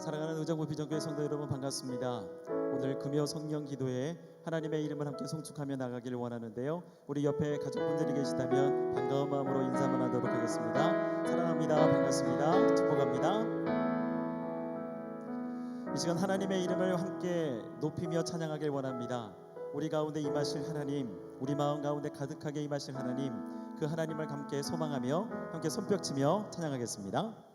사랑하는 의정부 비전교회 성도 여러분, 반갑습니다. 오늘 금요 성령 기도에 하나님의 이름을 함께 송축하며 나가기를 원하는데요, 우리 옆에 가족분들이 계시다면 반가운 마음으로 인사만 하도록 하겠습니다. 사랑합니다. 반갑습니다. 축복합니다. 이 시간 하나님의 이름을 함께 높이며 찬양하길 원합니다. 우리 가운데 임하실 하나님, 우리 마음 가운데 가득하게 임하실 하나님, 그 하나님을 함께 소망하며 함께 손뼉치며 찬양하겠습니다.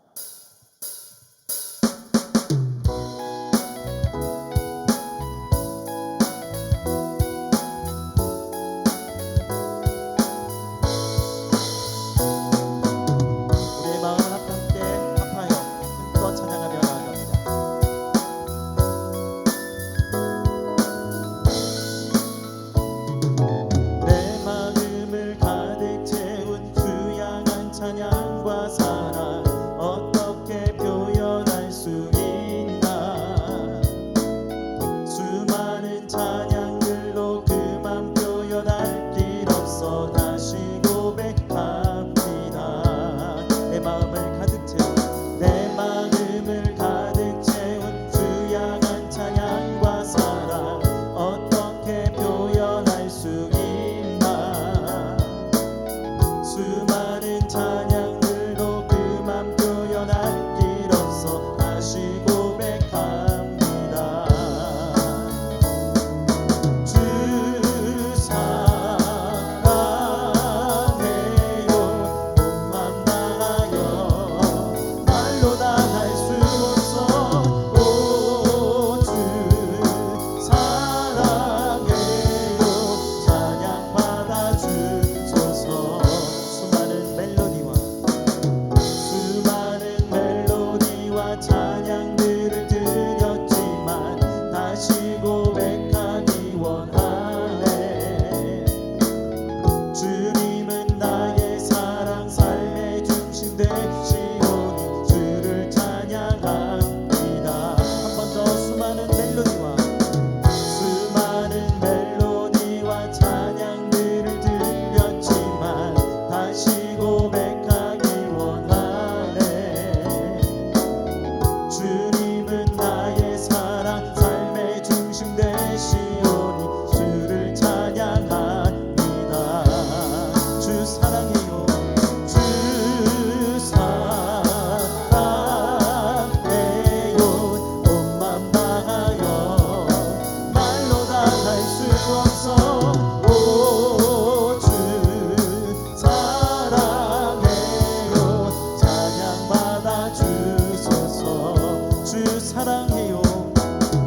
주 사랑해요.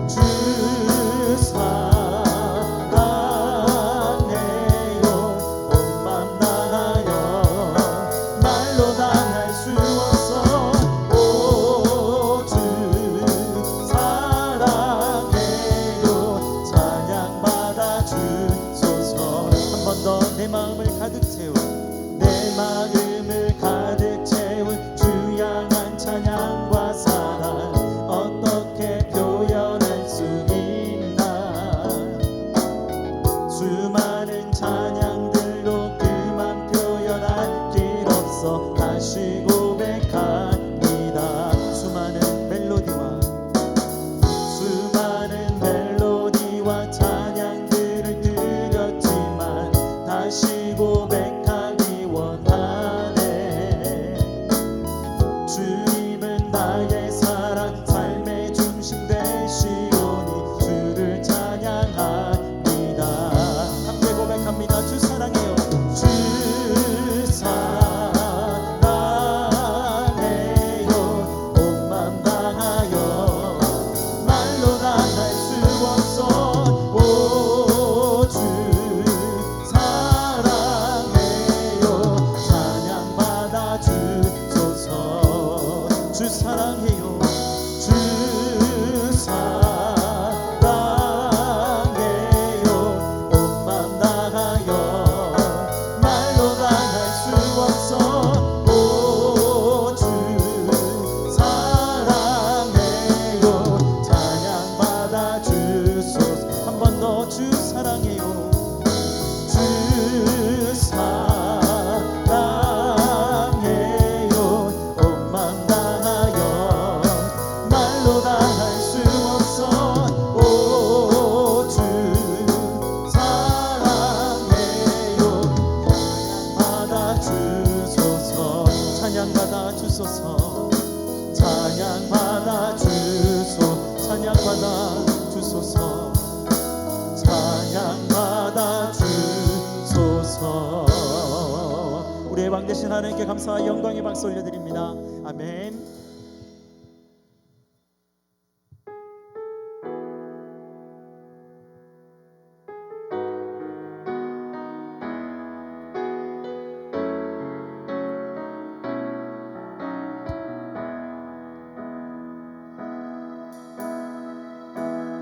주 사랑 찬양받아 주소서 찬양받아 주소서 찬양받아 주소서 찬양받아 주소서 찬양받아 주소서. 우리의 왕 되신 하나님께 감사와 영광의 박수 올려드립니다. 아멘.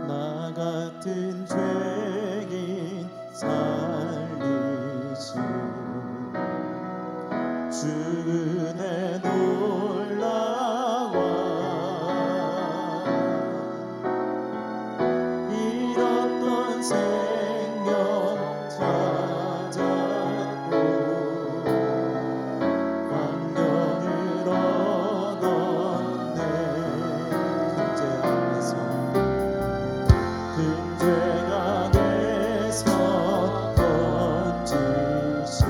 나 같은 죄인 살리신 주 은혜 놀라워 잃었던 생명 찾았고 광명을 얻었네. 금제 안에서 근죄강에서 건지신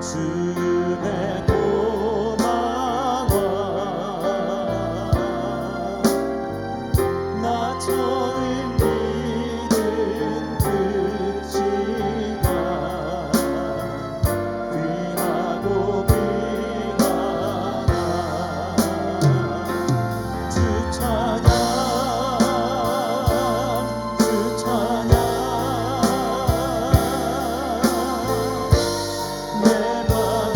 주의 고마워. 나 처음 믿은 그 시간 귀하고 귀하나 주 찬양 내 맘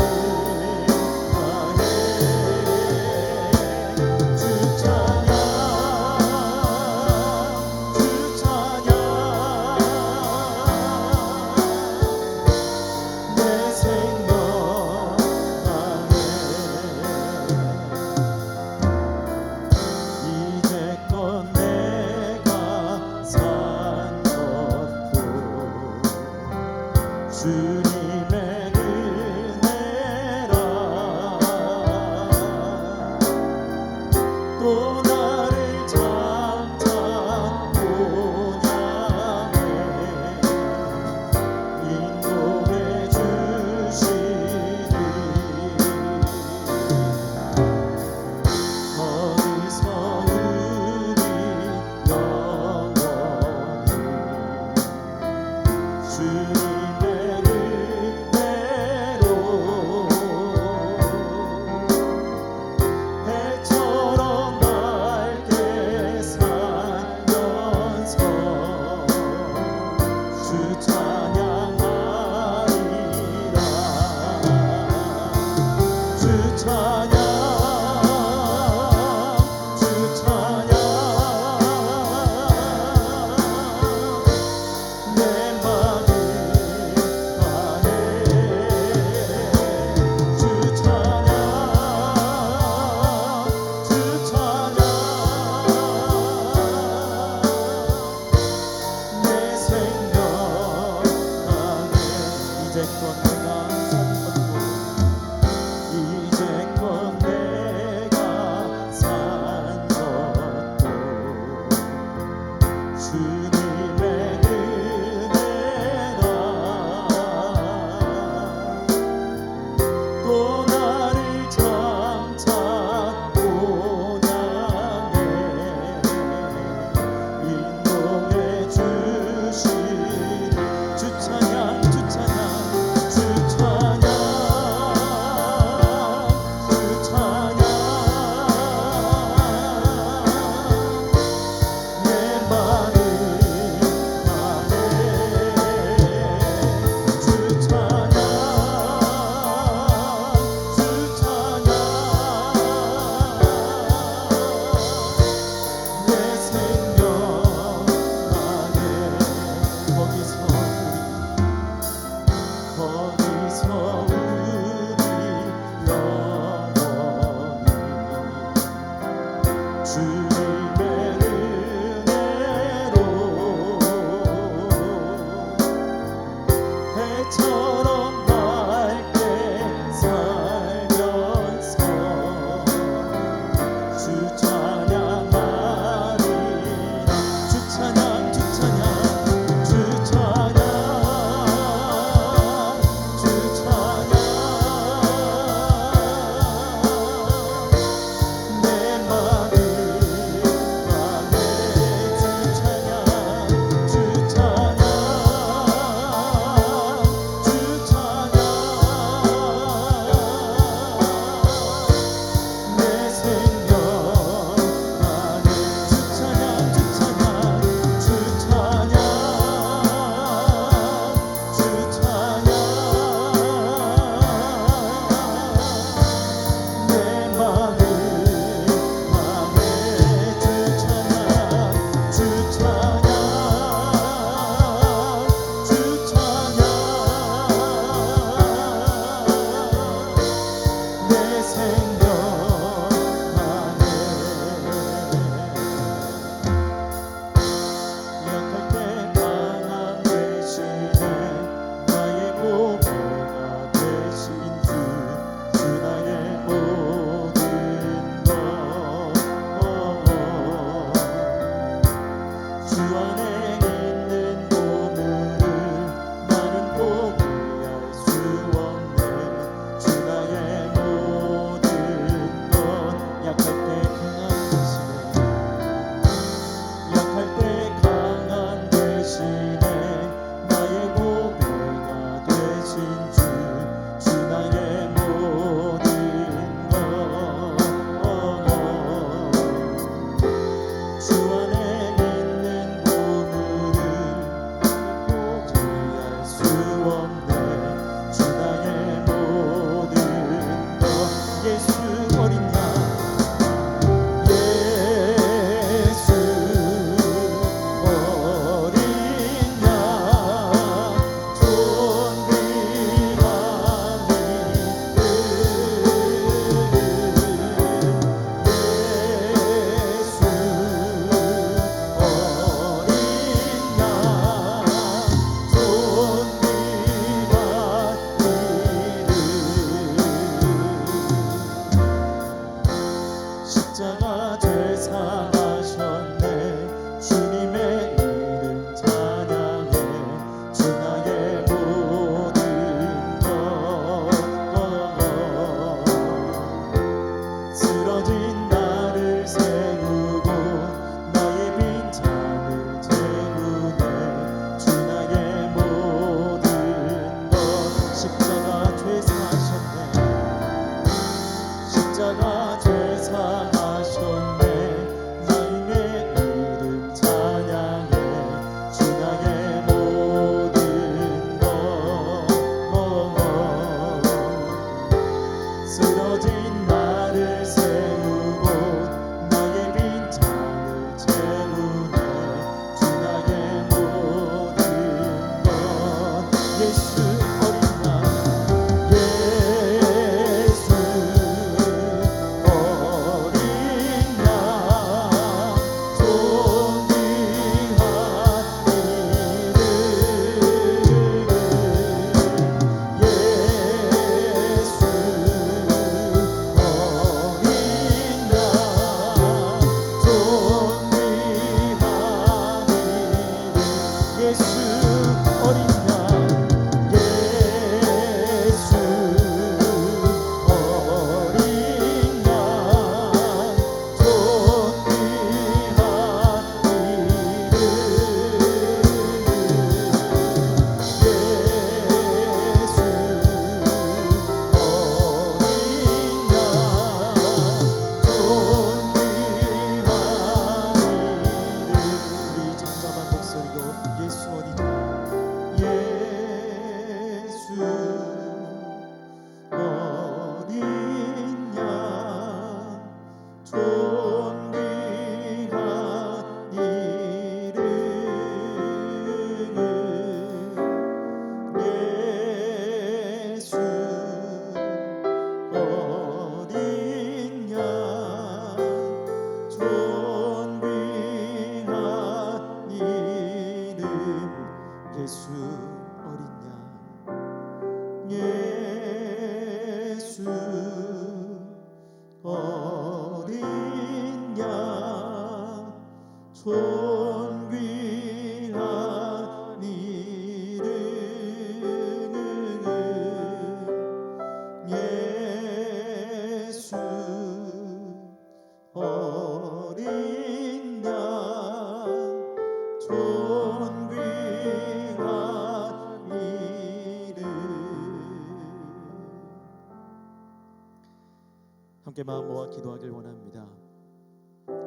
함께 마음 모아 기도하길 원합니다.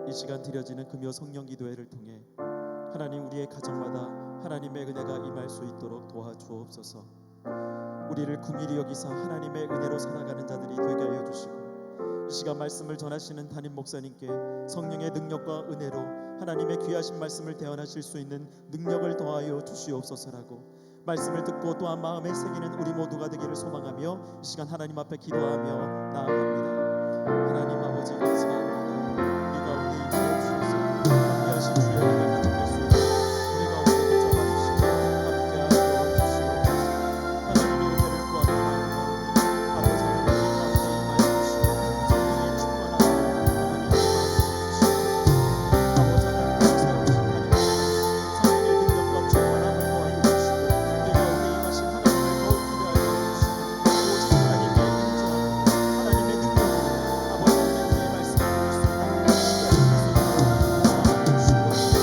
이 시간 드려지는 금요 성령 기도회를 통해 하나님 우리의 가정마다 하나님의 은혜가 임할 수 있도록 도와주옵소서. 우리를 긍휼히 여기사 하나님의 은혜로 살아가는 자들이 되게 하여 주시고, 이 시간 말씀을 전하시는 담임 목사님께 성령의 능력과 은혜로 하나님의 귀하신 말씀을 대언하실 수 있는 능력을 더하여 주시옵소서라고 말씀을 듣고 또한 마음에 새기는 우리 모두가 되기를 소망하며 이 시간 하나님 앞에 기도하며 나아갑니다. 하나님 아버지 감사합니다. 우리 가운데 임하옵소서. 귀하신 주의 은혜를 가득할 수 있는 우리 가운데 붙잡아 주시고 함께하여 주시옵소서. 하나님의 은혜를 구하는 마음 가운데 아버지 하나님 가운데 임하여 주시고 성령의 충만함 하나님 임하여 주시옵소서. 아버지 하나님 세우신 하나님 성령의 능력과 충만함을 더하여 주시고 우리 가운데 임하신 하나님을 더욱 기대하여 주시고 오직 하나님의 인자 하나님의 능력으로 아버지 하나님 우리의 말씀을 들을 수 있는 시간이 될 수 있도록 도와주시옵소서.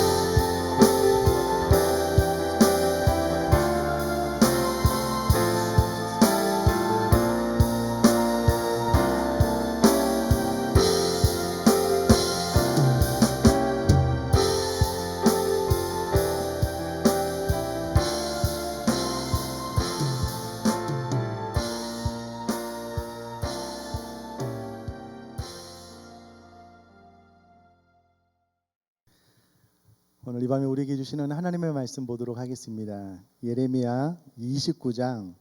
오늘 이 밤에 우리에게 주시는 하나님의 말씀 보도록 하겠습니다. 예레미야 29장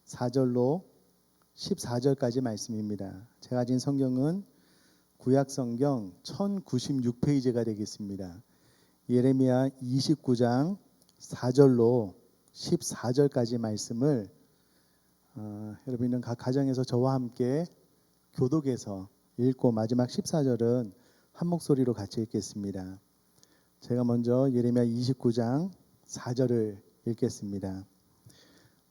4절로 14절까지 말씀입니다. 제가 가진 성경은 구약 성경 1096페이지가 되겠습니다. 예레미야 29장 4절로 14절까지 말씀을 여러분은 각 가정에서 저와 함께 교독해서 읽고 마지막 14절은 한 목소리로 같이 읽겠습니다. 제가 먼저 예레미야 29장 4절을 읽겠습니다.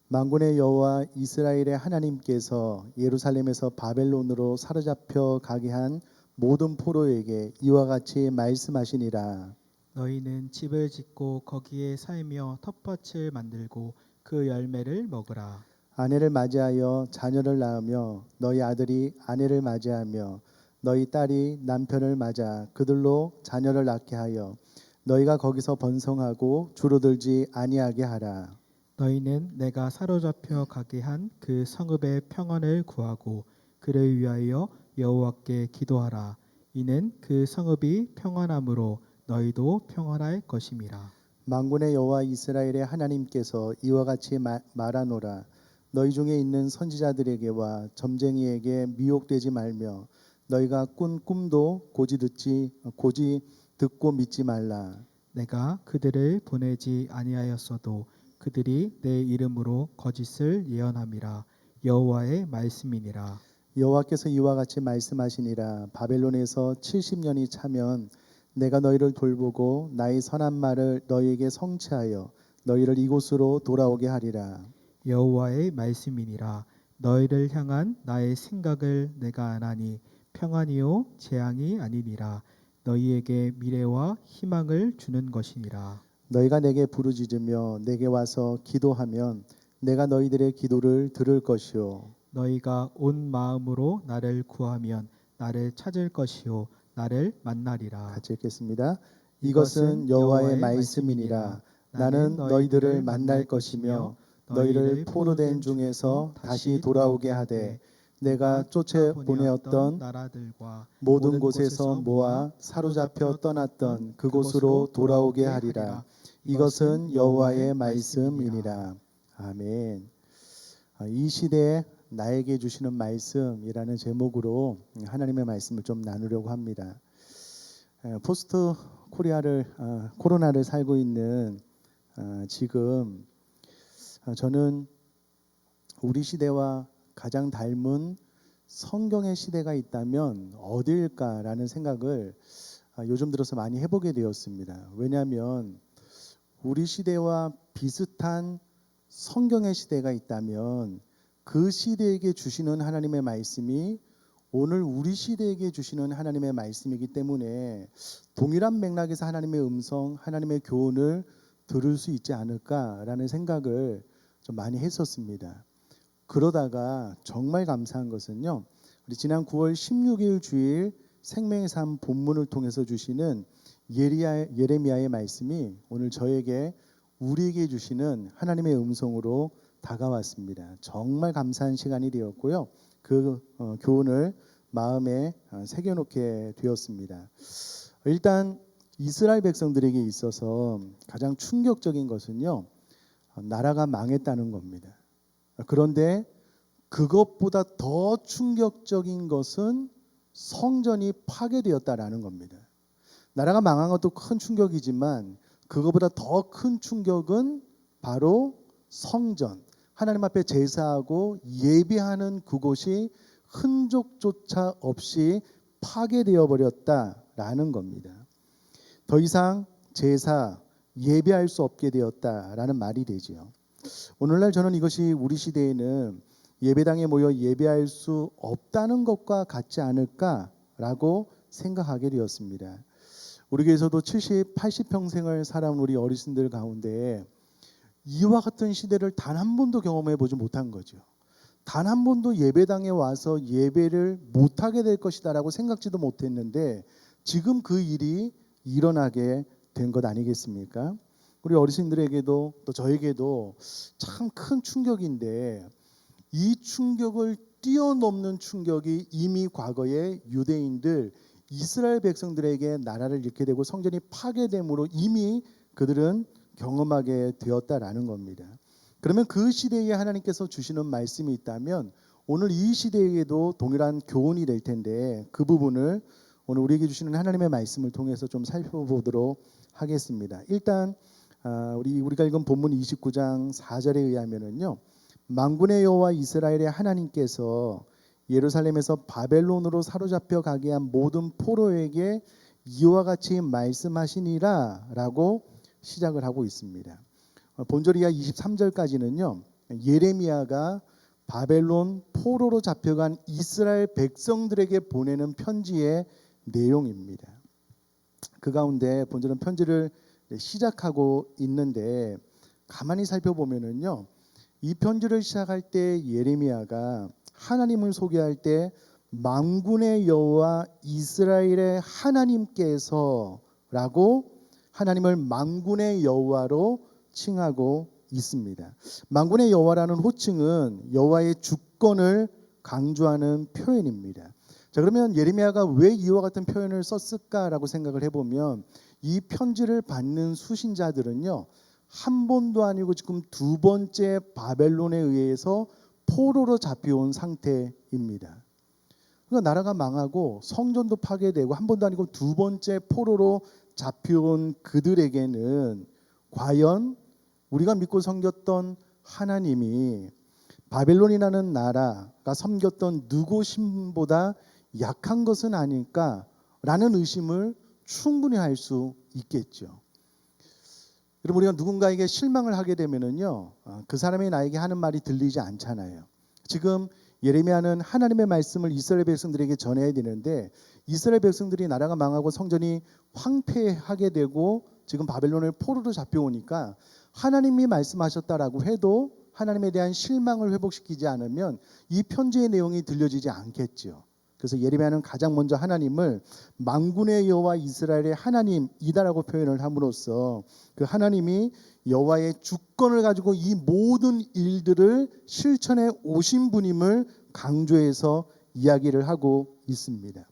만군의 여호와 이스라엘의 하나님께서 예루살렘에서 바벨론으로 사로잡혀 가게 한 모든 포로에게 이와 같이 말씀하시니라. 너희는 집을 짓고 거기에 살며 텃밭을 만들고 그 열매를 먹으라. 아내를 맞이하여 자녀를 낳으며 너희 아들이 아내를 맞이하며 너희 딸이 남편을 맞아 그들로 자녀를 낳게 하여 너희가 거기서 번성하고 줄어들지 아니하게 하라. 너희는 내가 사로잡혀 가게 한 그 성읍의 평안을 구하고 그를 위하여 여호와께 기도하라. 이는 그 성읍이 평안함으로 너희도 평안할 것임이라. 만군의 여호와 이스라엘의 하나님께서 이와 같이 말하노라. 너희 중에 있는 선지자들에게와 점쟁이에게 미혹되지 말며 너희가 꾼 꿈도 고지 듣고 믿지 말라. 내가 그들을 보내지 아니하였어도 그들이 내 이름으로 거짓을 예언함이라. 여호와의 말씀이니라. 여호와께서 이와 같이 말씀하시니라. 바벨론에서 70년이 차면 내가 너희를 돌보고 나의 선한 말을 너희에게 성취하여 너희를 이곳으로 돌아오게 하리라. 여호와의 말씀이니라. 너희를 향한 나의 생각을 내가 아나니 평안이요 재앙이 아니니라. 너희에게 미래와 희망을 주는 것이니라. 너희가 내게 부르짖으며 내게 와서 기도하면 내가 너희들의 기도를 들을 것이요 너희가 온 마음으로 나를 구하면 나를 찾을 것이요 나를 만나리라. 같이 읽겠습니다. 이것은 여호와의 말씀이니라. 나는 너희들을 만날 것이며 너희를 포로된 중에서 다시 돌아오게 하되 내가 쫓아보내었던 나라들과 모든 곳에서 모아 사로잡혀 떠났던 그곳으로 돌아오게 하리라. 이것은 여호와의 말씀이니라. 아멘. 이 시대에 나에게 주시는 말씀이라는 제목으로 하나님의 말씀을 좀 나누려고 합니다. 포스트 코로나를 살고 있는 지금 저는 우리 시대와 가장 닮은 성경의 시대가 있다면 어디일까라는 생각을 요즘 들어서 많이 해보게 되었습니다. 왜냐하면 우리 시대와 비슷한 성경의 시대가 있다면 그 시대에게 주시는 하나님의 말씀이 오늘 우리 시대에게 주시는 하나님의 말씀이기 때문에 동일한 맥락에서 하나님의 음성, 하나님의 교훈을 들을 수 있지 않을까라는 생각을 좀 많이 했었습니다. 그러다가 정말 감사한 것은요, 우리 지난 9월 16일 주일 생명의 삶 본문을 통해서 주시는 예레미야의 말씀이 오늘 저에게 우리에게 주시는 하나님의 음성으로 다가왔습니다. 정말 감사한 시간이 되었고요. 그 교훈을 마음에 새겨놓게 되었습니다. 일단 이스라엘 백성들에게 있어서 가장 충격적인 것은요, 나라가 망했다는 겁니다. 그런데 그것보다 더 충격적인 것은 성전이 파괴되었다라는 겁니다. 나라가 망한 것도 큰 충격이지만 그것보다 더 큰 충격은 바로 성전, 하나님 앞에 제사하고 예배하는 그곳이 흔적조차 없이 파괴되어 버렸다라는 겁니다. 더 이상 제사, 예배할 수 없게 되었다라는 말이 되지요. 오늘날 저는 이것이 우리 시대에는 예배당에 모여 예배할 수 없다는 것과 같지 않을까라고 생각하게 되었습니다. 우리 교회에서도 70, 80평생을 살아온 우리 어르신들 가운데 이와 같은 시대를 단 한 번도 경험해 보지 못한 거죠. 단 한 번도 예배당에 와서 예배를 못하게 될 것이다라고 생각지도 못했는데 지금 그 일이 일어나게 된 것 아니겠습니까? 우리 어르신들에게도 또 저에게도 참 큰 충격인데 이 충격을 뛰어넘는 충격이 이미 과거에 유대인들 이스라엘 백성들에게 나라를 잃게 되고 성전이 파괴됨으로 이미 그들은 경험하게 되었다라는 겁니다. 그러면 그 시대에 하나님께서 주시는 말씀이 있다면 오늘 이 시대에도 동일한 교훈이 될 텐데 그 부분을 오늘 우리에게 주시는 하나님의 말씀을 통해서 좀 살펴보도록 하겠습니다. 일단 우리가 읽은 본문 29장 4절에 의하면은요, 만군의 여호와 이스라엘의 하나님께서 예루살렘에서 바벨론으로 사로잡혀 가게 한 모든 포로에게 이와 같이 말씀하시니라라고 시작을 하고 있습니다. 본절 이하 23절까지는요, 예레미야가 바벨론 포로로 잡혀간 이스라엘 백성들에게 보내는 편지의 내용입니다. 그 가운데 본절은 편지를 시작하고 있는데 가만히 살펴보면은요, 이 편지를 시작할 때 예레미야가 하나님을 소개할 때 만군의 여호와 이스라엘의 하나님께서라고 하나님을 만군의 여호와로 칭하고 있습니다. 만군의 여호와라는 호칭은 여호와의 주권을 강조하는 표현입니다. 자, 그러면 예레미야가 왜 이와 같은 표현을 썼을까라고 생각을 해보면 이 편지를 받는 수신자들은요, 한 번도 아니고 지금 두 번째 바벨론에 의해서 포로로 잡혀온 상태입니다. 그러니까 나라가 망하고 성전도 파괴되고 한 번도 아니고 두 번째 포로로 잡혀온 그들에게는 과연 우리가 믿고 섬겼던 하나님이 바벨론이라는 나라가 섬겼던 누구신보다 약한 것은 아닐까라는 의심을 충분히 할 수 있겠죠. 여러분, 우리가 누군가에게 실망을 하게 되면은요, 그 사람이 나에게 하는 말이 들리지 않잖아요. 지금 예레미야는 하나님의 말씀을 이스라엘 백성들에게 전해야 되는데 이스라엘 백성들이 나라가 망하고 성전이 황폐하게 되고 지금 바벨론을 포로로 잡혀오니까 하나님이 말씀하셨다라고 해도 하나님에 대한 실망을 회복시키지 않으면 이 편지의 내용이 들려지지 않겠죠. 그래서 예레미야는 가장 먼저 하나님을 만군의 여호와 이스라엘의 하나님이다라고 표현을 함으로써 그 하나님이 여호와의 주권을 가지고 이 모든 일들을 실천해 오신 분임을 강조해서 이야기를 하고 있습니다.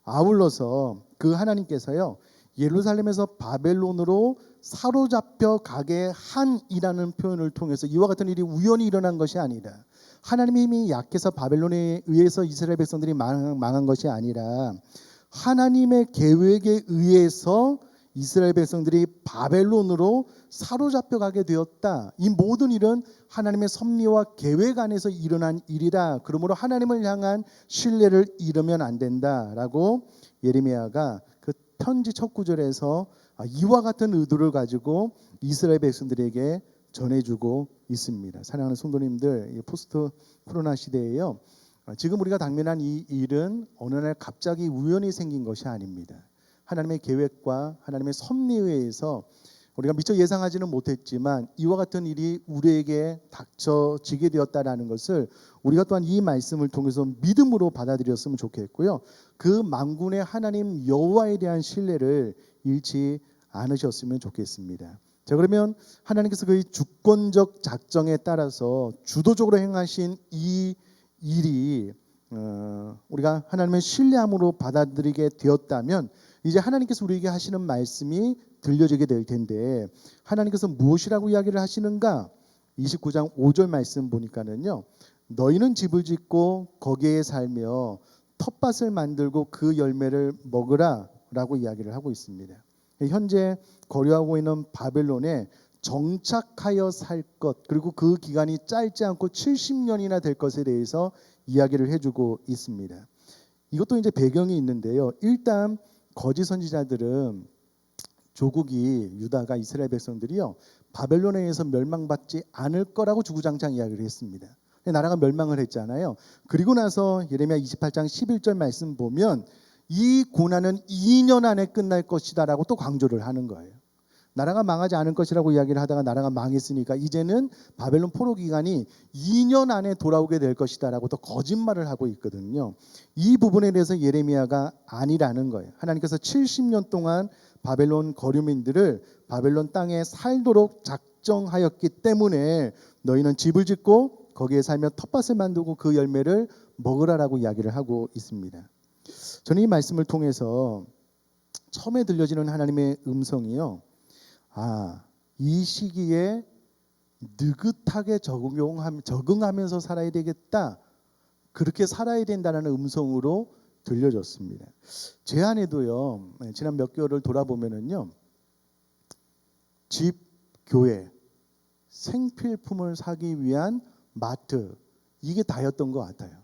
아울러서 그 하나님께서요, 예루살렘에서 바벨론으로 사로잡혀 가게 한이라는 표현을 통해서 이와 같은 일이 우연히 일어난 것이 아니라 하나님의 힘이 약해서 바벨론에 의해서 이스라엘 백성들이 망한 것이 아니라 하나님의 계획에 의해서 이스라엘 백성들이 바벨론으로 사로잡혀 가게 되었다. 이 모든 일은 하나님의 섭리와 계획 안에서 일어난 일이다. 그러므로 하나님을 향한 신뢰를 잃으면 안 된다라고 예레미야가 그 편지 첫 구절에서 이와 같은 의도를 가지고 이스라엘 백성들에게 전해주고 있습니다. 사랑하는 성도님들, 포스트 코로나 시대에요, 지금 우리가 당면한 이 일은 어느 날 갑자기 우연히 생긴 것이 아닙니다. 하나님의 계획과 하나님의 섭리에 의해서 우리가 미처 예상하지는 못했지만 이와 같은 일이 우리에게 닥쳐지게 되었다라는 것을 우리가 또한 이 말씀을 통해서 믿음으로 받아들였으면 좋겠고요. 그 만군의 하나님 여호와에 대한 신뢰를 잃지 않으셨으면 좋겠습니다. 자, 그러면 하나님께서 그의 주권적 작정에 따라서 주도적으로 행하신 이 일이 우리가 하나님의 신뢰함으로 받아들이게 되었다면 이제 하나님께서 우리에게 하시는 말씀이 들려지게 될 텐데 하나님께서 무엇이라고 이야기를 하시는가? 29장 5절 말씀 보니까는요. 너희는 집을 짓고 거기에 살며 텃밭을 만들고 그 열매를 먹으라 라고 이야기를 하고 있습니다. 현재 거류하고 있는 바벨론에 정착하여 살 것, 그리고 그 기간이 짧지 않고 70년이나 될 것에 대해서 이야기를 해주고 있습니다. 이것도 이제 배경이 있는데요. 일단 거짓 선지자들은 조국이 유다가 이스라엘 백성들이요 바벨론에 의해서 멸망받지 않을 거라고 주구장창 이야기를 했습니다. 나라가 멸망을 했잖아요. 그리고 나서 예레미야 28장 11절 말씀 보면 이 고난은 2년 안에 끝날 것이다라고 또 강조를 하는 거예요. 나라가 망하지 않을 것이라고 이야기를 하다가 나라가 망했으니까 이제는 바벨론 포로 기간이 2년 안에 돌아오게 될 것이다라고 또 거짓말을 하고 있거든요. 이 부분에 대해서 예레미야가 아니라는 거예요. 하나님께서 70년 동안 바벨론 거류민들을 바벨론 땅에 살도록 작정하였기 때문에 너희는 집을 짓고 거기에 살며 텃밭을 만들고 그 열매를 먹으라라고 이야기를 하고 있습니다. 저는 이 말씀을 통해서 처음에 들려지는 하나님의 음성이요. 이 시기에 느긋하게 적응하면서 살아야 되겠다. 그렇게 살아야 된다는 음성으로 들려졌습니다. 제 안에도요. 지난 몇 개월을 돌아보면은요. 집, 교회, 생필품을 사기 위한 마트 이게 다였던 것 같아요.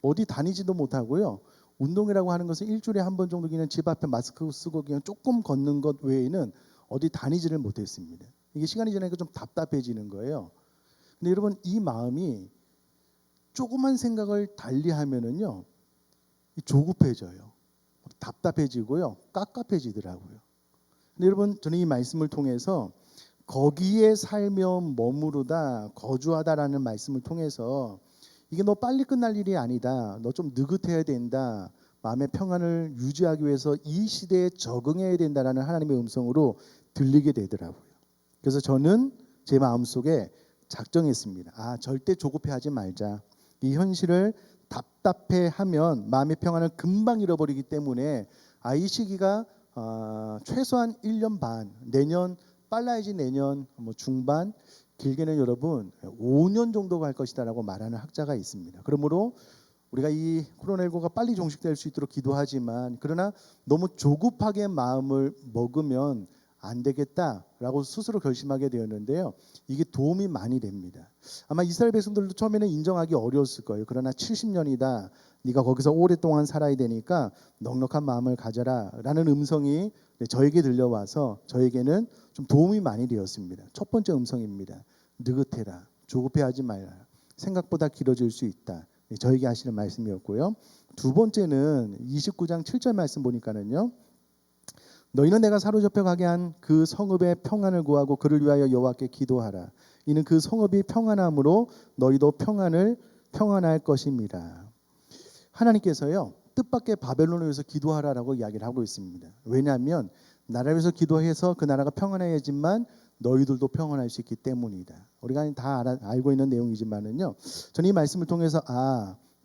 어디 다니지도 못하고요. 운동이라고 하는 것은 일주일에 한 번 정도 그냥 집 앞에 마스크 쓰고 그냥 조금 걷는 것 외에는 어디 다니지를 못했습니다. 이게 시간이 지나니까 좀 답답해지는 거예요. 근데 여러분 이 마음이 조그만 생각을 달리하면은요 조급해져요. 답답해지고요, 깝깝해지더라고요. 근데 여러분 저는 이 말씀을 통해서 거기에 살며 머무르다 거주하다라는 말씀을 통해서 이게 너 빨리 끝날 일이 아니다. 너 좀 느긋해야 된다. 마음의 평안을 유지하기 위해서 이 시대에 적응해야 된다라는 하나님의 음성으로 들리게 되더라고요. 그래서 저는 제 마음속에 작정했습니다. 절대 조급해하지 말자. 이 현실을 답답해하면 마음의 평안을 금방 잃어버리기 때문에 이 시기가 최소한 1년 반, 내년 빨라야지 내년 중반, 길게는 여러분 5년 정도 갈 것이다라고 말하는 학자가 있습니다. 그러므로 우리가 이 코로나19가 빨리 종식될 수 있도록 기도하지만 그러나 너무 조급하게 마음을 먹으면 안 되겠다라고 스스로 결심하게 되었는데요. 이게 도움이 많이 됩니다. 아마 이스라엘 백성들도 처음에는 인정하기 어려웠을 거예요. 그러나 70년이다. 네가 거기서 오랫동안 살아야 되니까 넉넉한 마음을 가져라 라는 음성이 저에게 들려와서 저에게는 좀 도움이 많이 되었습니다. 첫 번째 음성입니다. 느긋해라. 조급해하지 말라. 생각보다 길어질 수 있다. 저에게 하시는 말씀이었고요. 두 번째는 29장 7절 말씀 보니까는요. 너희는 내가 사로잡혀 가게 한 그 성읍의 평안을 구하고 그를 위하여 여호와께 기도하라. 이는 그 성읍이 평안함으로 너희도 평안할 것입니다. 하나님께서요. 뜻밖의 바벨론을 위해서 기도하라라고 이야기를 하고 있습니다. 왜냐하면 나라를 위해서 기도해서 그 나라가 평안해야지만 너희들도 평안할 수 있기 때문이다. 우리가 다 알고 있는 내용이지만은요. 저는 이 말씀을 통해서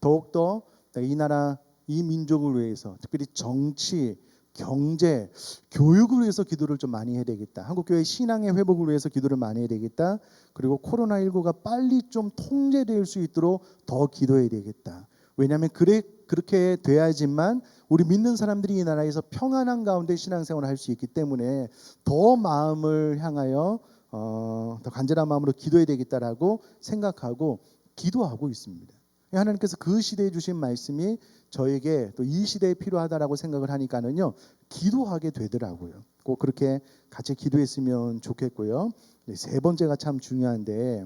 더욱더 이 나라, 이 민족을 위해서 특별히 정치, 경제, 교육을 위해서 기도를 좀 많이 해야 되겠다. 한국교회 신앙의 회복을 위해서 기도를 많이 해야 되겠다. 그리고 코로나19가 빨리 좀 통제될 수 있도록 더 기도해야 되겠다. 왜냐하면 그렇게 돼야지만 우리 믿는 사람들이 이 나라에서 평안한 가운데 신앙생활을 할 수 있기 때문에 더 마음을 향하여 더 간절한 마음으로 기도해야 되겠다라고 생각하고 기도하고 있습니다. 하나님께서 그 시대에 주신 말씀이 저에게 또 이 시대에 필요하다라고 생각을 하니까는요 기도하게 되더라고요. 꼭 그렇게 같이 기도했으면 좋겠고요. 세 번째가 참 중요한데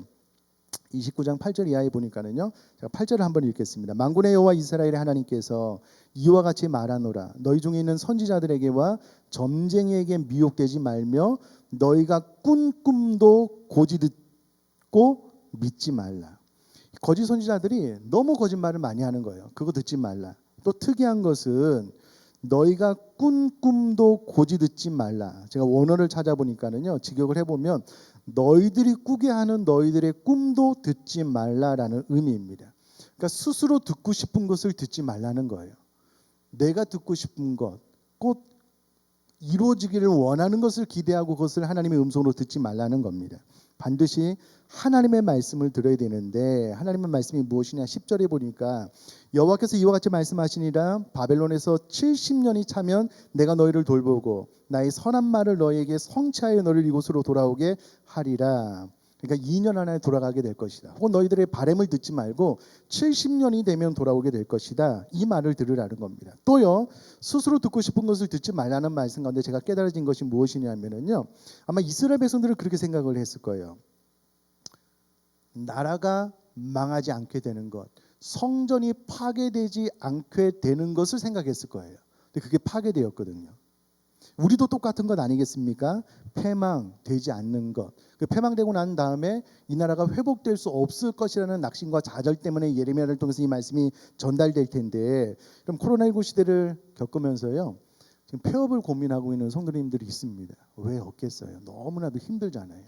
29장 8절 이하에 보니까는요. 제가 8절을 한번 읽겠습니다. 만군의 여호와 이스라엘의 하나님께서 이와 같이 말하노라. 너희 중에 있는 선지자들에게와 점쟁이에게 미혹되지 말며 너희가 꾼 꿈도 고지 듣고 믿지 말라. 거짓 선지자들이 너무 거짓말을 많이 하는 거예요. 그거 듣지 말라. 또 특이한 것은 너희가 꾼 꿈도 고지 듣지 말라. 제가 원어를 찾아보니까는요. 직역을 해보면 너희들이 꾸게 하는 너희들의 꿈도 듣지 말라라는 의미입니다. 그러니까 스스로 듣고 싶은 것을 듣지 말라는 거예요. 내가 듣고 싶은 것, 곧 이루어지기를 원하는 것을 기대하고 그것을 하나님의 음성으로 듣지 말라는 겁니다. 반드시 하나님의 말씀을 들어야 되는데 하나님의 말씀이 무엇이냐 10절에 보니까 여호와께서 이와 같이 말씀하시니라. 바벨론에서 70년이 차면 내가 너희를 돌보고 나의 선한 말을 너희에게 성취하여 너를 이곳으로 돌아오게 하리라. 그러니까 2년 안에 돌아가게 될 것이다. 혹은 너희들의 바램을 듣지 말고 70년이 되면 돌아오게 될 것이다. 이 말을 들으라는 겁니다. 또요. 스스로 듣고 싶은 것을 듣지 말라는 말씀 가운데 제가 깨달아진 것이 무엇이냐면요. 아마 이스라엘 백성들은 그렇게 생각을 했을 거예요. 나라가 망하지 않게 되는 것, 성전이 파괴되지 않게 되는 것을 생각했을 거예요. 근데 그게 파괴되었거든요. 우리도 똑같은 것 아니겠습니까? 패망되지 않는 것. 그 패망되고 난 다음에 이 나라가 회복될 수 없을 것이라는 낙심과 좌절 때문에 예레미야를 통해서 이 말씀이 전달될 텐데, 그럼 코로나19 시대를 겪으면서요. 지금 폐업을 고민하고 있는 성도님들이 있습니다. 왜 없겠어요? 너무나도 힘들잖아요.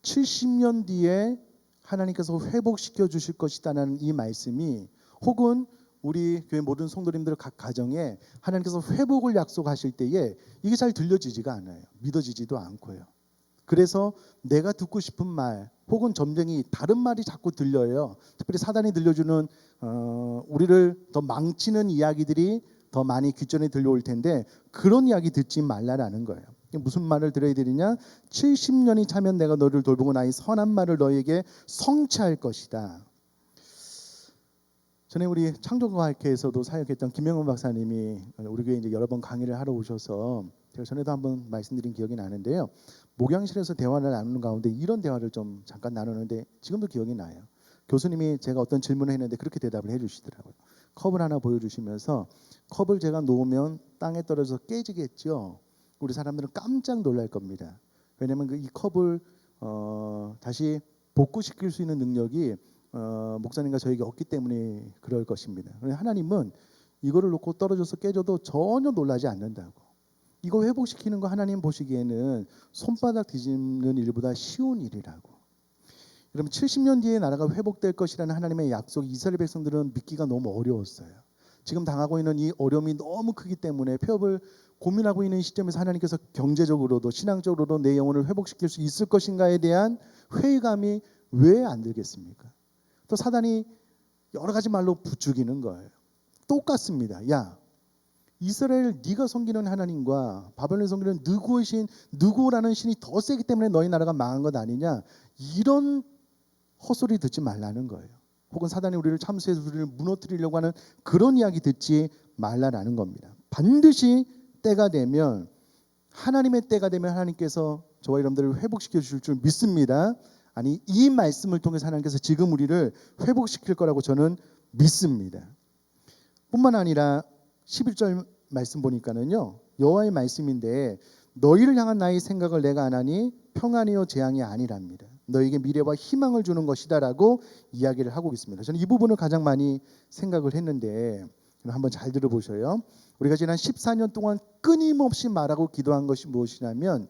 70년 뒤에 하나님께서 회복시켜 주실 것이다라는 이 말씀이 혹은 우리 교회 모든 성도님들 각 가정에 하나님께서 회복을 약속하실 때에 이게 잘 들려지지가 않아요. 믿어지지도 않고요. 그래서 내가 듣고 싶은 말 혹은 점쟁이 다른 말이 자꾸 들려요. 특별히 사단이 들려주는 우리를 더 망치는 이야기들이 더 많이 귓전에 들려올 텐데 그런 이야기 듣지 말라라는 거예요. 무슨 말을 들어야 되느냐? 70년이 차면 내가 너를 돌보고 나의 선한 말을 너에게 성취할 것이다. 전에 우리 창조과학회에서도 사역했던 김영훈 박사님이 우리 교회에 이제 여러 번 강의를 하러 오셔서 제가 전에도 한번 말씀드린 기억이 나는데요. 목양실에서 대화를 나누는 가운데 이런 대화를 좀 잠깐 나누는데 지금도 기억이 나요. 교수님이 제가 어떤 질문을 했는데 그렇게 대답을 해주시더라고요. 컵을 하나 보여주시면서 컵을 제가 놓으면 땅에 떨어져서 깨지겠죠. 우리 사람들은 깜짝 놀랄 겁니다. 왜냐하면 이 컵을 다시 복구시킬 수 있는 능력이 목사님과 저에게 없기 때문에 그럴 것입니다. 하나님은 이거를 놓고 떨어져서 깨져도 전혀 놀라지 않는다고. 이거 회복시키는 거 하나님 보시기에는 손바닥 뒤집는 일보다 쉬운 일이라고. 여러분 70년 뒤에 나라가 회복될 것이라는 하나님의 약속 이스라엘 백성들은 믿기가 너무 어려웠어요. 지금 당하고 있는 이 어려움이 너무 크기 때문에 폐업을 고민하고 있는 시점에서 하나님께서 경제적으로도 신앙적으로도 내 영혼을 회복시킬 수 있을 것인가에 대한 회의감이 왜 안 들겠습니까? 또 사단이 여러 가지 말로 부추기는 거예요. 똑같습니다. 야, 이스라엘 네가 섬기는 하나님과 바벨론 섬기는 느고의 신, 느고라는 신이 더 세기 때문에 너희 나라가 망한 것 아니냐? 이런 헛소리 듣지 말라는 거예요. 혹은 사단이 우리를 참수해서 우리를 무너뜨리려고 하는 그런 이야기 듣지 말라라는 겁니다. 반드시 때가 되면 하나님의 때가 되면 하나님께서 저와 여러분들을 회복시켜 주실 줄 믿습니다. 아니 이 말씀을 통해서 하나님께서 지금 우리를 회복시킬 거라고 저는 믿습니다. 뿐만 아니라 11절 말씀 보니까는요. 여호와의 말씀인데 너희를 향한 나의 생각을 내가 아나니 평안이요 재앙이 아니랍니다. 너에게 미래와 희망을 주는 것이다라고 이야기를 하고 있습니다. 저는 이 부분을 가장 많이 생각을 했는데 한번 잘 들어보셔요. 우리가 지난 14년 동안 끊임없이 말하고 기도한 것이 무엇이냐면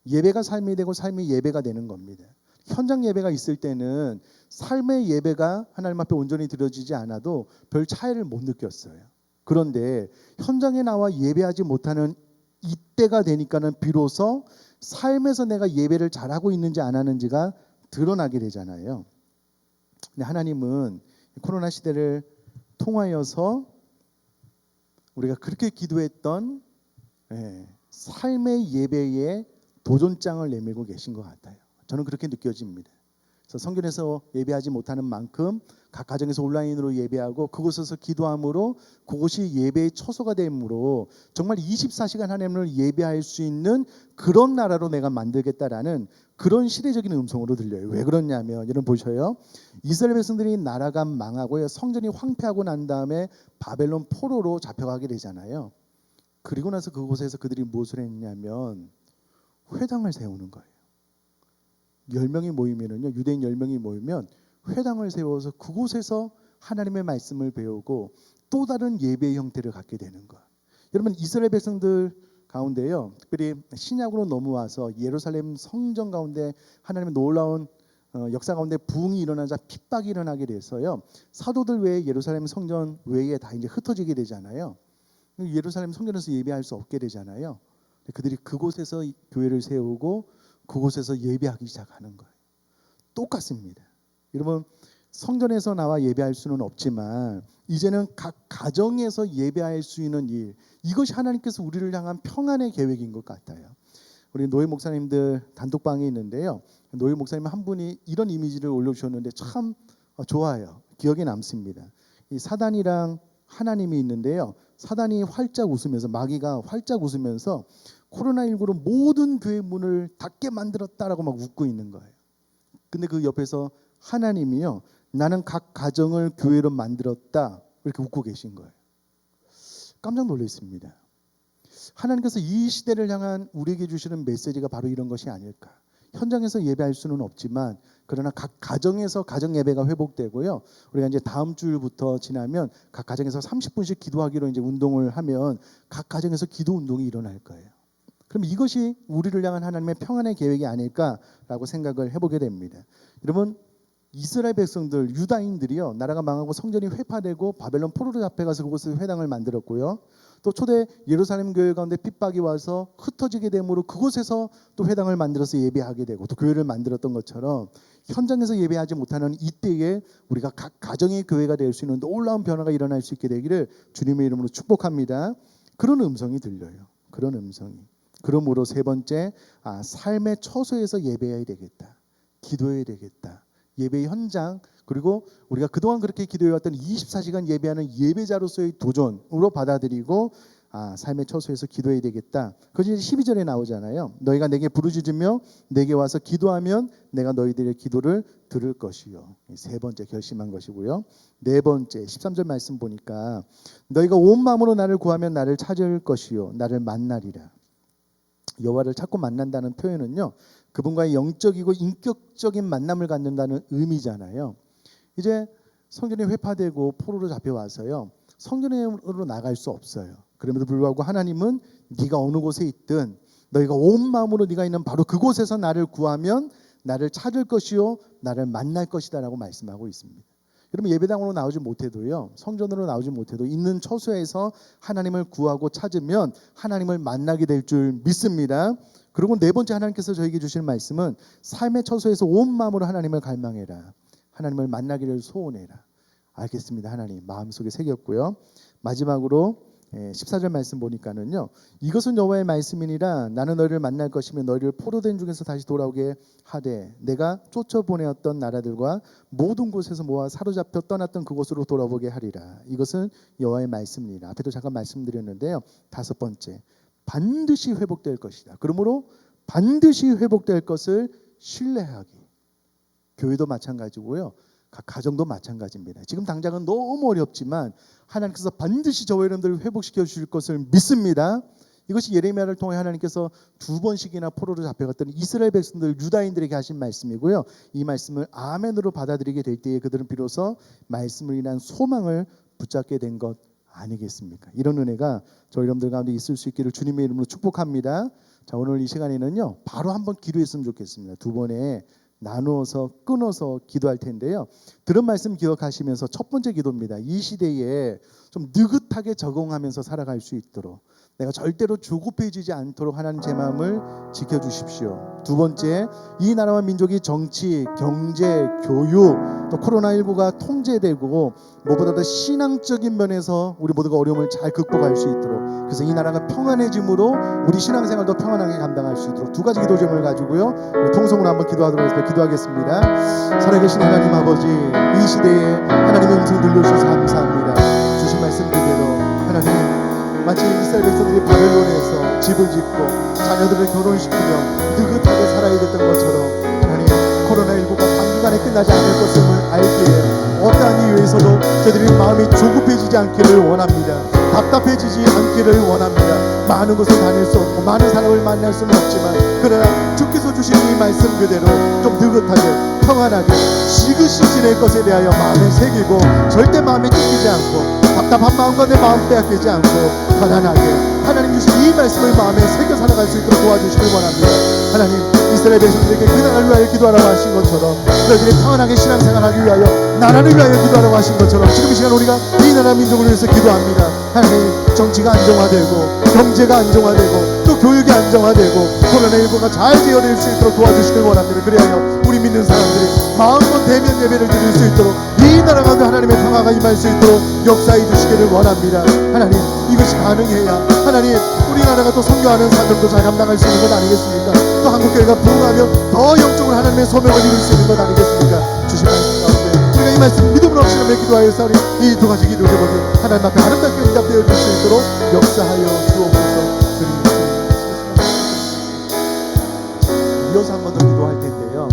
예배가 삶이 되고 삶이 예배가 되는 겁니다. 현장 예배가 있을 때는 삶의 예배가 하나님 앞에 온전히 드려지지 않아도 별 차이를 못 느꼈어요. 그런데 현장에 나와 예배하지 못하는 이때가 되니까는 비로소 삶에서 내가 예배를 잘하고 있는지 안 하는지가 드러나게 되잖아요. 근데 하나님은 코로나 시대를 통하여서 우리가 그렇게 기도했던 삶의 예배에 도전장을 내밀고 계신 것 같아요. 저는 그렇게 느껴집니다. 그래서 성전에서 예배하지 못하는 만큼 각 가정에서 온라인으로 예배하고 그곳에서 기도함으로 그곳이 예배의 처소가 되므로 정말 24시간 하나님을 예배할 수 있는 그런 나라로 내가 만들겠다라는 그런 시대적인 음성으로 들려요. 왜 그러냐면 여러분 보셔요. 이스라엘 백성들이 나라가 망하고 성전이 황폐하고 난 다음에 바벨론 포로로 잡혀가게 되잖아요. 그리고 나서 그곳에서 그들이 무엇을 했냐면 회당을 세우는 거예요. 10명이 모이면은요, 유대인 10명이 모이면 회당을 세워서 그곳에서 하나님의 말씀을 배우고 또 다른 예배의 형태를 갖게 되는 거예요. 여러분 이스라엘 백성들 가운데요, 특별히 신약으로 넘어와서 예루살렘 성전 가운데 하나님의 놀라운 역사 가운데 부흥이 일어나자 핍박이 일어나게 돼서요, 사도들 외에 예루살렘 성전 외에 다 이제 흩어지게 되잖아요. 예루살렘 성전에서 예배할 수 없게 되잖아요. 그들이 그곳에서 교회를 세우고 그곳에서 예배하기 시작하는 거예요. 똑같습니다. 여러분 성전에서 나와 예배할 수는 없지만 이제는 각 가정에서 예배할 수 있는 일, 이것이 하나님께서 우리를 향한 평안의 계획인 것 같아요. 우리 노예 목사님들 단톡방에 있는데요, 노예 목사님 한 분이 이런 이미지를 올려주셨는데 참 좋아요. 기억에 남습니다. 이 사단이랑 하나님이 있는데요, 사단이 활짝 웃으면서, 마귀가 활짝 웃으면서 코로나19로 모든 교회 문을 닫게 만들었다라고 막 웃고 있는 거예요. 근데 그 옆에서 하나님이요, 나는 각 가정을 교회로 만들었다, 이렇게 웃고 계신 거예요. 깜짝 놀랐습니다. 하나님께서 이 시대를 향한 우리에게 주시는 메시지가 바로 이런 것이 아닐까. 현장에서 예배할 수는 없지만 그러나 각 가정에서 가정 예배가 회복되고요, 우리가 이제 다음 주부터 지나면 각 가정에서 30분씩 기도하기로 이제 운동을 하면 각 가정에서 기도 운동이 일어날 거예요. 그럼 이것이 우리를 향한 하나님의 평안의 계획이 아닐까라고 생각을 해보게 됩니다. 여러분 이스라엘 백성들, 유다인들이요, 나라가 망하고 성전이 회파되고 바벨론 포로로 잡혀가서 그곳에서 회당을 만들었고요, 또 초대 예루살렘 교회 가운데 핍박이 와서 흩어지게 되므로 그곳에서 또 회당을 만들어서 예배하게 되고 또 교회를 만들었던 것처럼 현장에서 예배하지 못하는 이때에 우리가 각 가정의 교회가 될 수 있는 놀라운 변화가 일어날 수 있게 되기를 주님의 이름으로 축복합니다. 그런 음성이 들려요. 그런 음성이. 그러므로 세 번째, 삶의 처소에서 예배해야 되겠다. 기도해야 되겠다. 예배의 현장, 그리고 우리가 그동안 그렇게 기도해왔던 24시간 예배하는 예배자로서의 도전으로 받아들이고 삶의 처소에서 기도해야 되겠다. 그것이 12절에 나오잖아요. 너희가 내게 부르짖으며 내게 와서 기도하면 내가 너희들의 기도를 들을 것이요. 세 번째 결심한 것이고요. 네 번째 13절 말씀 보니까 너희가 온 마음으로 나를 구하면 나를 찾을 것이요 나를 만나리라. 여호와를 찾고 만난다는 표현은요, 그분과의 영적이고 인격적인 만남을 갖는다는 의미잖아요. 이제 성전이 회파되고 포로로 잡혀와서요, 성전으로 나갈 수 없어요. 그럼에도 불구하고 하나님은 네가 어느 곳에 있든 너희가 온 마음으로 네가 있는 바로 그곳에서 나를 구하면 나를 찾을 것이요 나를 만날 것이다 라고 말씀하고 있습니다. 여러분 예배당으로 나오지 못해도요, 성전으로 나오지 못해도 있는 처소에서 하나님을 구하고 찾으면 하나님을 만나게 될 줄 믿습니다. 그리고 네 번째 하나님께서 저에게 주시는 말씀은 삶의 처소에서 온 마음으로 하나님을 갈망해라. 하나님을 만나기를 소원해라. 알겠습니다. 하나님 마음속에 새겼고요. 마지막으로 14절 말씀 보니까는요, 이것은 여호와의 말씀이니라. 나는 너희를 만날 것이며 너희를 포로된 중에서 다시 돌아오게 하되 내가 쫓아보내었던 나라들과 모든 곳에서 모아 사로잡혀 떠났던 그곳으로 돌아오게 하리라. 이것은 여호와의 말씀이니라. 앞에도 잠깐 말씀드렸는데요. 다섯 번째, 반드시 회복될 것이다. 그러므로 반드시 회복될 것을 신뢰하기. 교회도 마찬가지고요, 각 가정도 마찬가지입니다. 지금 당장은 너무 어렵지만 하나님께서 반드시 저와 여러분들을 회복시켜 주실 것을 믿습니다. 이것이 예레미야를 통해 하나님께서 두 번씩이나 포로로 잡혀갔던 이스라엘 백성들, 유다인들에게 하신 말씀이고요, 이 말씀을 아멘으로 받아들이게 될 때에 그들은 비로소 말씀을 인한 소망을 붙잡게 된 것 아니겠습니까? 이런 은혜가 저희 여러분들 가운데 있을 수 있기를 주님의 이름으로 축복합니다. 자, 오늘 이 시간에는요, 바로 한번 기도했으면 좋겠습니다. 두 번에 나누어서 끊어서 기도할 텐데요. 들은 말씀 기억하시면서 첫 번째 기도입니다. 이 시대에 좀 느긋하게 적응하면서 살아갈 수 있도록 내가 절대로 조급해지지 않도록 하나님 제 마음을 지켜주십시오. 두 번째, 이 나라와 민족이 정치, 경제, 교육, 또 코로나19가 통제되고 무엇보다도 신앙적인 면에서 우리 모두가 어려움을 잘 극복할 수 있도록, 그래서 이 나라가 평안해짐으로 우리 신앙생활도 평안하게 감당할 수 있도록 두 가지 기도 제목을 가지고요, 우리 통성으로 한번 기도하도록 하겠습니다. 기도하겠습니다. 살아계신 하나님 아버지, 이 시대에 하나님의 음성 들려주셔서 감사합니다. 주신 말씀 그대로 하나님, 마치 이스라엘 백성들이 바벨론에서 집을 짓고 자녀들을 결혼시키며 느긋하게 살아야 됐던 것처럼 하나님, 코로나19가 단기간에 끝나지 않을 것을 알기에 어떠한 이유에서도 저희들이 마음이 조급해지지 않기를 원합니다. 답답해지지 않기를 원합니다. 많은 곳을 다닐 수 없고 많은 사람을 만날 수는 없지만, 그러나 주께서 주신 이 말씀 그대로 좀 느긋하게 평안하게 지그시 지낼 것에 대하여 마음에 새기고 절대 마음에 쫓기지 않고 답답한 마음과 내 마음 빼앗기지 않고 편안하게 하나님 주신 이 말씀을 마음에 새겨 살아갈 수 있도록 도와주시길 원합니다. 하나님, 이스라엘 백성들에게 그 나라를 위하여 기도하라고 하신 것처럼 너희들이 평안하게 신앙생활하기 위하여 나라를 위하여 기도하라고 하신 것처럼 지금 이 시간 우리가 이 나라 민족을 위해서 기도합니다. 하나님, 정치가 안정화되고 경제가 안정화되고 또 교육이 안정화되고 코로나19가 잘 제어될 수 있도록 도와주시길 원합니다. 그리하여 우리 믿는 사람들이 마음껏 대면 예배를 드릴 수 있도록 이 나라 가운데 하나님의 평화가 임할 수 있도록 역사해 주시기를 원합니다. 하나님, 이것이 가능해야 하나님 우리나라가 또 선교하는 사명도 잘 감당할 수 있는 것 아니겠습니까? 또 한국교회가 부흥하며 더 영적으로 하나님의 소명을 이룰 수 있는 것 아니겠습니까? 주신 말씀 가운데 우리가 이 말씀 믿음으로 확신하며 기도하여서 우리 이 두 가지 기도 제목이 하나님 앞에 아름답게 응답되어 줄 수 있도록 역사하여 주옵소서. 이어서 한 번 더 기도할 텐데요,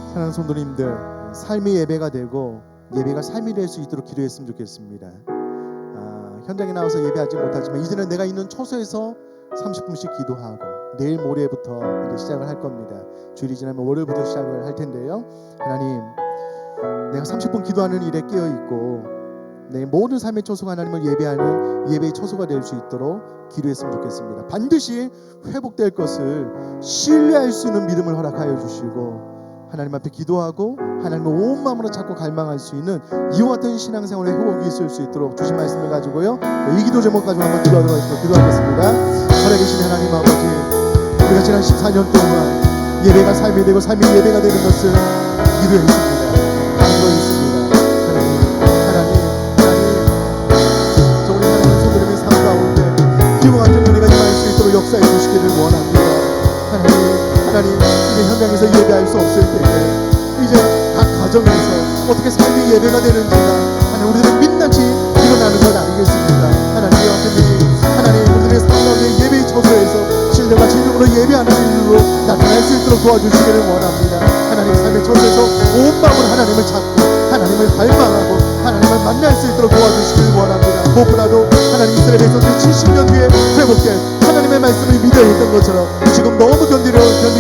사랑하는 성도님들, 삶의 예배가 되고 예배가 삶이 될 수 있도록 기도했으면 좋겠습니다. 현장에 나와서 예배하지 못하지만 이제는 내가 있는 처소에서 30분씩 기도하고 내일 모레부터 이제 시작을 할 겁니다. 주일이 지나면 월요일부터 시작을 할 텐데요, 하나님, 내가 30분 기도하는 일에 깨어 있고 내 모든 삶의 처소가 하나님을 예배하는 예배의 처소가 될 수 있도록 기도했으면 좋겠습니다. 반드시 회복될 것을 신뢰할 수 있는 믿음을 허락하여 주시고 하나님 앞에 기도하고 하나님을 온 마음으로 찾고 갈망할 수 있는 이와 같은 신앙생활의 회복이 있을 수 있도록 주신 말씀을 가지고요, 이 기도 제목 가지고 한번 기도하겠습니다. 살아계신 하나님 아버지, 우리가 지난 14년 동안 예배가 삶이 되고 삶이 예배가 되는 것을 기도했습니다. 기도했습니다. 하나님, 저 우리 하나님의 손들의 삶 가운데 이와 같은 은혜가 임할 수 있도록 역사해 주시기를 원합니다. 하나님, 이제 현장에서 예배할 수 없을 때에 이제 각 가정에서 어떻게 삶이 예배가 되는지가 하나님 우리들은 민낯이 일어나는 것 아니겠습니까? 하나님, 이와 같은 일이 하나님 우리들의 삶 가운데 예배의 처소에서 신령과 진정으로 예배하는 일로 나타날 수 있도록 도와주시기를 원합니다. 하나님, 삶의 처소에서 온 마음으로 하나님을 찾고 하나님을 갈망하고 하나님을 만날 수 있도록 도와주시길 원합니다. 무엇보다도 하나님, 이스라엘 백성들이 70년 뒤에 회복된 하나님의 말씀을 믿어야 했던 것처럼 지금 너무 견디기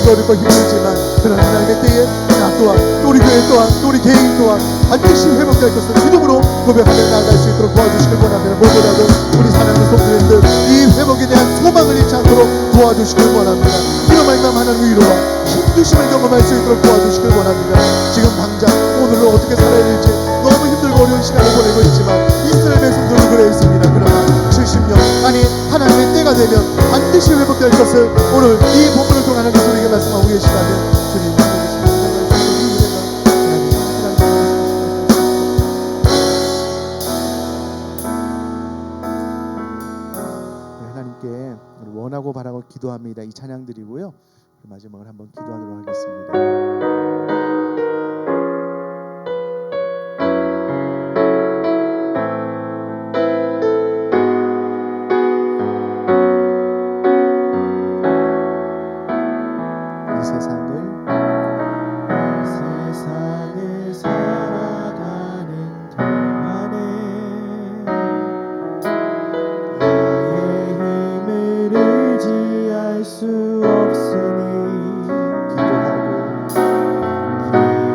어렵고 힘들지만 그런 하나님의 때에 나 또한 또 우리 교회 또한 또 우리 개인 또한 반드시 회복될 것을 믿음으로 고백하며 나아갈 수 있도록 도와주시길 원합니다. 무엇보다도 우리 사랑하는 성도님들 이 회복에 대한 소망을 잃지 않도록 도와주시길 원합니다. 이런 말씀 하나님의 위로와 힘드심을 경험할 수 있도록 도와주시길 원합니다. 지금 당장 오늘을 어떻게 살아야 될지 너무 힘들고 어려운 시간을 보내고 있지만 이스라엘 백성들도 그래 있습니다. 그러나 70년 아니 하나님의 때가 되면 반드시 회복될 것을 오늘 이 본문을 통해 하나님께서 우리에게 말씀하고 계시다면 주님 하나님께 원하고 바라고 기도합니다. 이 찬양 드리고요, 마지막으로 한번 기도하도록 하겠습니다. 세상을 살아가는 동안에 나의 힘을 의지할 수 없으니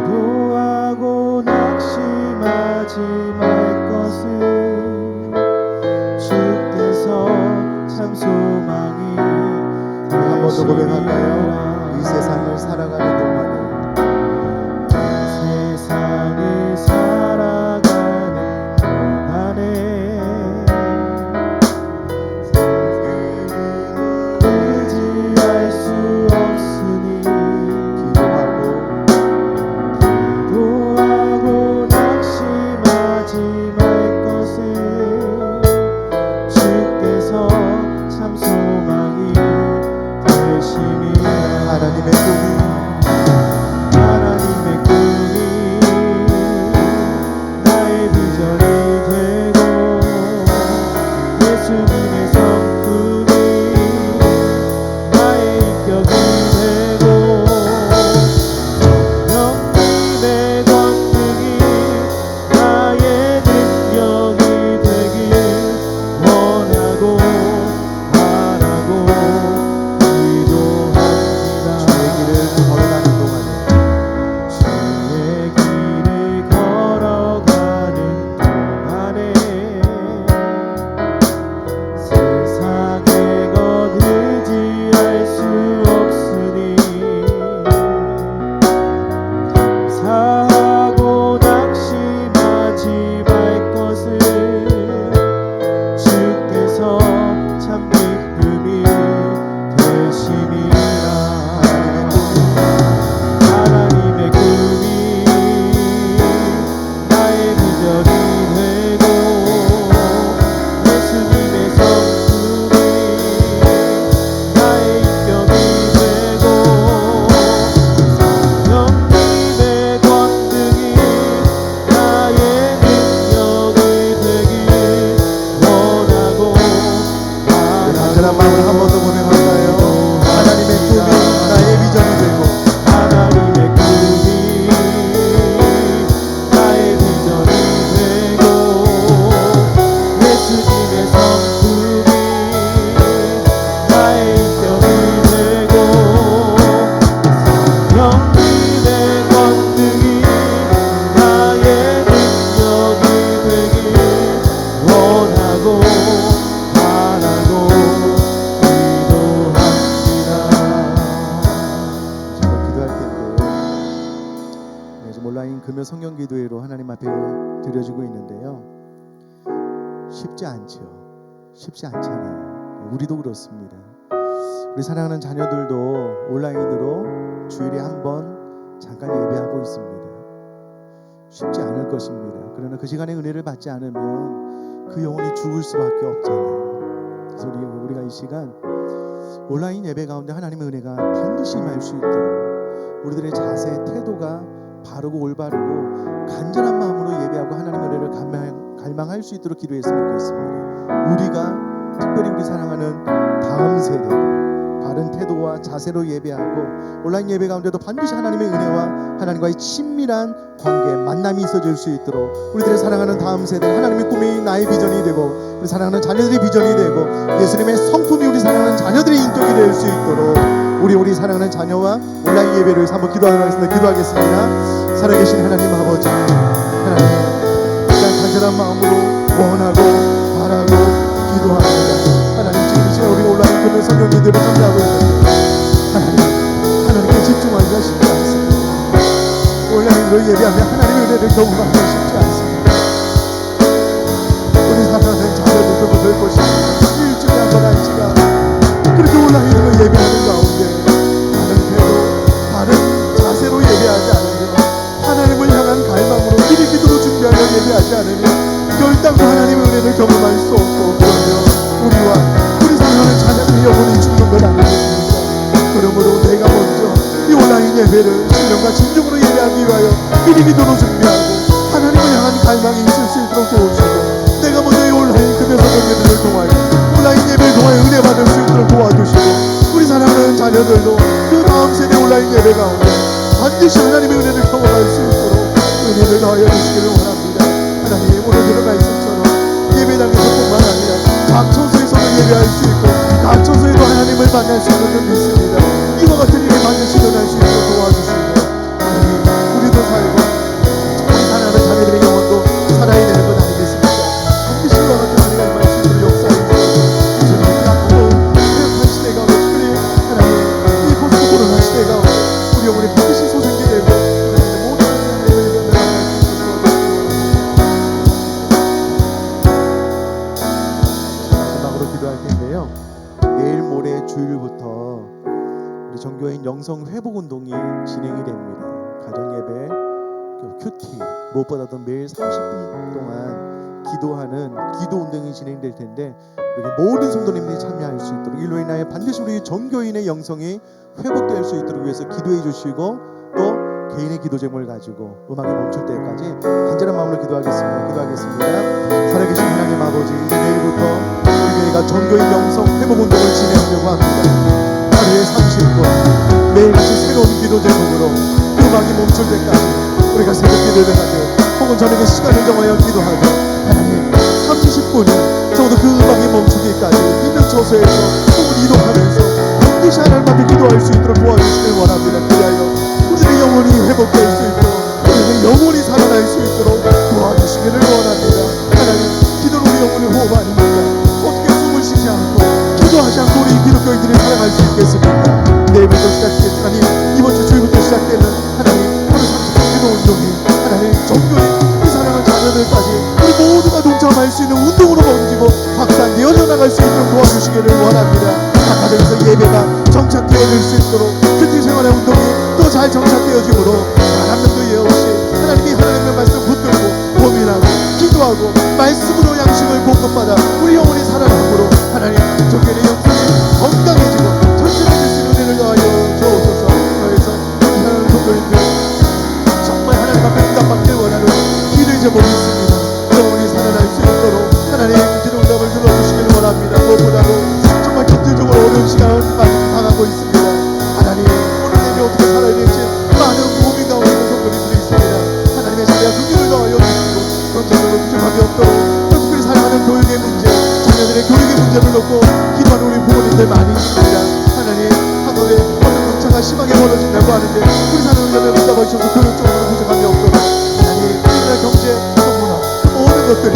기도하고 낙심하지 말 것을 주께서 참 소망이 한 번 더 고백할까요? 이 세상을 살아가는 동안에 세상을 금요 성경 기도회로 하나님 앞에 드려지고 있는데요. 쉽지 않죠. 쉽지 않잖아요. 우리도 그렇습니다. 우리 사랑하는 자녀들도 온라인으로 주일에 한 번 잠깐 예배하고 있습니다. 쉽지 않을 것입니다. 그러나 그 시간에 은혜를 받지 않으면 그 영혼이 죽을 수밖에 없잖아요. 그래서 우리가 이 시간 온라인 예배 가운데 하나님의 은혜가 반드시 임할 수 있도록 우리들의 자세, 태도가 바르고 올바르고 간절한 마음으로 예배하고 하나님의 은혜를 갈망할 수 있도록 기도했으면 좋겠습니다. 우리가 특별히 우리 사랑하는 다음 세대 바른 태도와 자세로 예배하고 온라인 예배 가운데도 반드시 하나님의 은혜와 하나님과의 친밀한 관계, 만남이 있어질 수 있도록 우리들의 사랑하는 다음 세대 하나님의 꿈이 나의 비전이 되고 우리 사랑하는 자녀들의 비전이 되고 예수님의 성품이 우리 사랑하는 자녀들의 인격이 될 수 있도록 우리 사랑하는 자녀와 온라인 예배를 위해서 한번 기도하도록 하겠습니다. 기도하겠습니다. 살아계신 하나님 아버지, 하나님 우리가 간절한 마음으로 원하고 바라고 기도합니다. 하나님 지금 이 시간 우리가 온라인 금요 성경 기도를 참여하고 있는데 하나님께 집중하기가 쉽지 않습니다. 온라인으로 예배하면 하나님의 은혜를 경험하기가 쉽지 않습니다. 우리 사랑하는 자녀들도 그럴 것입니다. 일주일에 한 번 한 시간 그렇게 온라인으로 예배하는 가운데 바른 태도, 바른 자세로 예배하지 않으면 하나님을 향한 갈망으로 미리 기도로 준비하며 예배하지 않으면 결단코 하나님의 은혜를 경험할 수 없고 그러면 우리와 우리 사랑하는 자녀들의 영혼이 죽는 건 아니겠습니까? 그러므로 내가 먼저 이 온라인 예배를 신령과 진정으로 예배하기 위하여 미리 기도로 준비하고 하나님을 향한 갈망이 있을 수 있도록 도와주시고 내가 먼저 이 온라인 금요 성경 예배를 통하여 온라인 예배를 통하여 은혜 받을 수 있도록 도와주시고 우리 사랑하는 자녀들도 그 다음 세대 온라인 예배 가운데 반드시 하나님의 은혜를 경험할 수 있도록 은혜를 더하여 주시기를 원합니다. 하나님 오늘 들어가 있음처럼 예배당에서뿐만 아니라 각 처소에서도 예배할 수 있고 각 처소에도 하나님을 만날 수 있는 줄 믿습니다. 이와 같은 일이 반드시 일어날 수 있도록 도와주시고 하나님 우리도 살고 우리 사랑하는 자녀들의 영혼도 살아야 되는 것 아니겠습니까? 반드시 이와 같은 은혜가 임할 수 있도록 역사해 주시고 주님 이 앞으로 회복한 시대 가운데 특별히 하나님 이 포스트 코로나 시대 가운데 우리 영혼이 반드시 소생게 되고 하나님의 모든 하나님의 은혜를 만날 수 있도록 마지막으로 기도할 텐데요. 내일 모레 주일부터 우리 정교회인 영성 회복 운동이 진행이 됩니다. 가정 예배, 큐티 무엇보다도 매일 30분 동안 기도하는 기도 운동이 진행될 텐데 우리 모든 성도님들이 참여할 수 있도록 일로 인하여 반드시 우리 정교인의 영성이 회복될 수 있도록 위해서 기도해 주시고 또 개인의 기도 제목을 가지고 음악이 멈출 때까지 간절한 마음으로 기도하겠습니다. 살아계신 하나님 아버지, 이제 내일부터 우리 교회가 정교인 영성 회복 운동을 진행하려고 합니다. 하루에 30분 매일같이 새로운 기도 제목으로 음악이 멈출 때까지 우리가 새벽 기도를 하되 혹은 저녁에 시간을 정하여 기도하되 하나님 30분은 적어도 그 음악이 멈추기까지 있는 처소에서 혹은 이동하면서 반드시 하나님 앞에 기도할 수 있도록 도와주시길 원합니다. 그리하여 우리의 영혼이 회복될 수 있도록 우리의 영혼이 살아날 수 있도록 도와주시기를 원합니다. 하나님 기도는 우리 영혼의 호흡 아닙니까? 어떻게 숨을 쉬지 않고 기도하지 않고 우리 기독교인들이 살아갈 수 있겠습니까? 내일부터 시작되는 이번 주 주일부터 시작되는 하나님 하루 30분 기도 운동이 하나님 정교히 우리 사랑하는 자녀들까지 우리 모두가 동참할 수 있는 운동으로 번지고 확산되어져 나갈 수 있도록 도와주시기를 원합니다. 각 가정에서 예배가 정착되어질 수 있도록 큐티 생활의 운동이 또 잘 정착되어지므로 단 한 명도 예 없이 하나님의 말씀 붙들고 고민하고 기도하고 말씀으로 양식을 공급받아 우리 영혼이 살아남으로 하나님 정교의 영성이 건강해지고 전진해질 수 있는 은혜를 더하여 주옵소서. 그래서 사랑하는 성도님들 정말 하나님 앞에 응답받길 원하는 기도의 제목이 있습니다. 영혼이 살아날 수 있도록 하나님 기도 응답을 들어주시기를 원합니다. 무엇보다도 정말 경제적으로 어려운 시간을 많이 당하고 있습니다. 하나님 오늘 내일 어떻게 살아야 될지 많은 고민 가운데 성도님들이 있습니다. 하나님의 자리와 긍휼을 더하여 주시고 경제적으로 부족함이 없도록 특별히 사랑하는 교육의 문제, 자녀들의 교육의 문제를 놓고 기도하는 우리 부모님들 많이 있습니다. 하나님 학업에 어떤 격차가 심하게 벌어진다고 하는데 우리 사랑하는 자녀들 붙잡아주셔서 교육적으로 부족함이 없도록 하나님 우리나라 경제, 또 문화, 그 모든 것들이